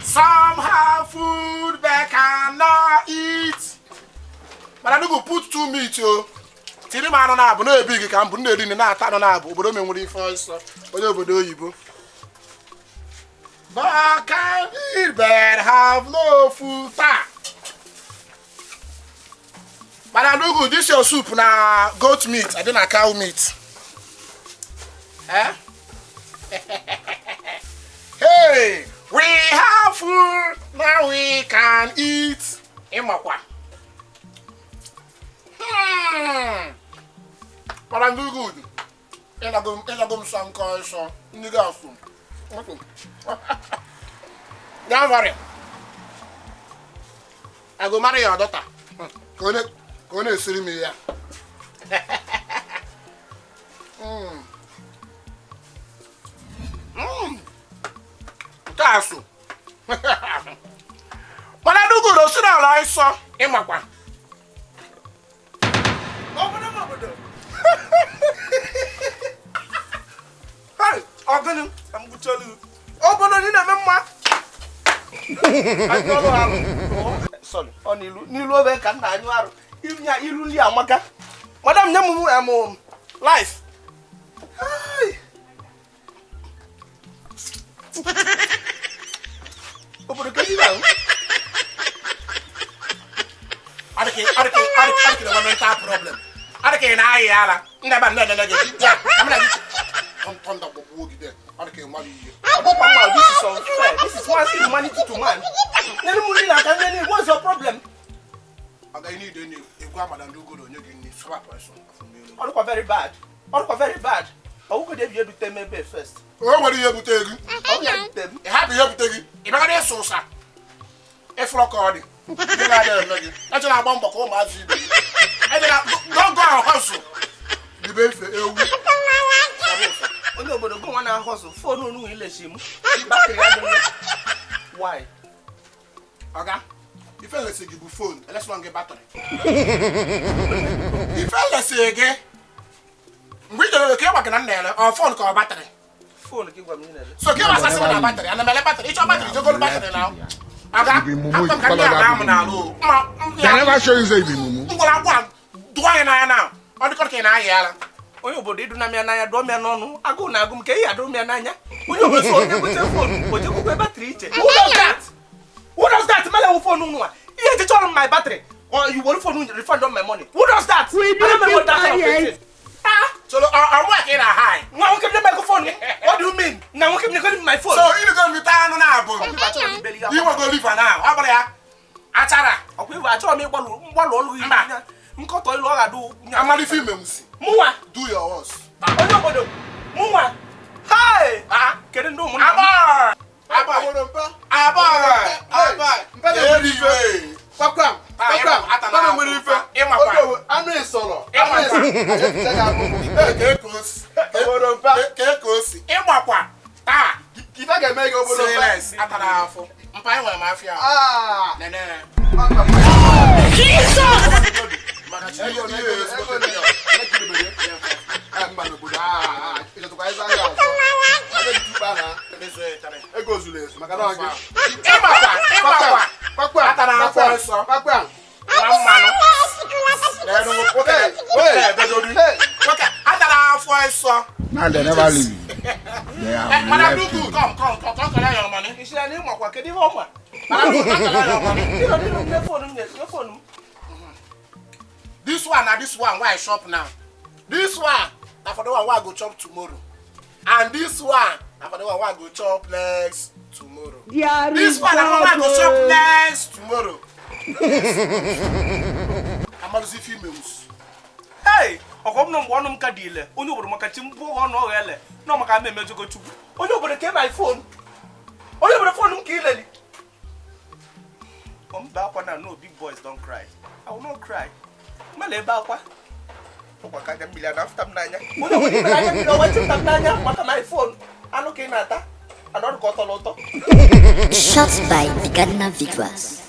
Some have food they cannot eat. But I don't put 2 meat, yo. Tiri man on abu no big can bu na ri na ata no na abu obodo me nwere ife oso onye obodo oyibo. But can eat but have no food. But I look good. This your soup na goat meat. I didn't cow meat. Eh? Hey, we have food now. We can eat. Imakwa. But I'm doing good. And I go some cars so in the gas room. Don't worry. I go marry your daughter. Go on, see me here. That's so. But I do good. So now I saw in my one. Obodo. Hey, I'm going to tell you. Obodo ni na memma. I don't know. Sorry. On nilu over kan na anyu aru. Inya iruli amaka. Madam nyamu life. Hey. Obodo ka yi ba. Adike the mental problem. Adike na ayi ala. Ndaba nne ya. Amna gi. Come down bobo gi there. Adike mali yi. Papa, this is unfair. This is one humanity to man. What's your problem? I need any. If Madam do good on you, you swap person. All very bad. All very bad. How could they be able to tell me first? What are you able to tell you? How you happy to tell you? If I get so, sir. If you're calling, you know that's what I want to call my G. Don't go and hustle. The baby. No, but go on and hustle. For no new election. Why? Okay? If I let's say give you phone, let's not get battery. If I let's say again, we don't care what can or phone call battery. Phone give 1 minute. So give us a battery and a battery. It's your battery. You go battery now. They never show you say Mumu. Do I now? On the cocaine, I Obodo do na me ananya do me no agu na agum ke ya do me ananya onye go so onye go phone o je go battery che who does that mele phone no a e je turn my battery or you want phone refund on my money who does that so I'm working a high now we can make phone what do you mean now we can make my phone so you going to be down on abo you want go live now how about ya achara okwe wa achara me gbalo olu yi nkoto ilu oga do amali film musi muwa do your worst onye obodo muwa hey kede ndo mu aba anyway pakwa bana nwere ife odo anu isoro kekosi igbakwa taa kifa ga eme ga obodo atara afọ mpa enwe mafia nene Jesus Now they never leave. Madam Unku, come, collect your money. You see, I need more. What can you want? Madam Unku, collect your money. You don't need your phone. This one, why I shop now. This one, now for the one why I go chop tomorrow. And this one, now for the one why I go chop next tomorrow. This one, now for the one I go chop next tomorrow. I'm going to see females. Hey! Okom no one kadile. Only over Makachimbo or no ele. No Makame Mejogo to. Only over the my phone. Only over the phone kill it. Come back when I know big boys don't cry. I will not cry. Male Bakwa. Papa million after Nanya. What my phone? I'm looking at that. I don't got a lot. Shots by the Gardener Victoires.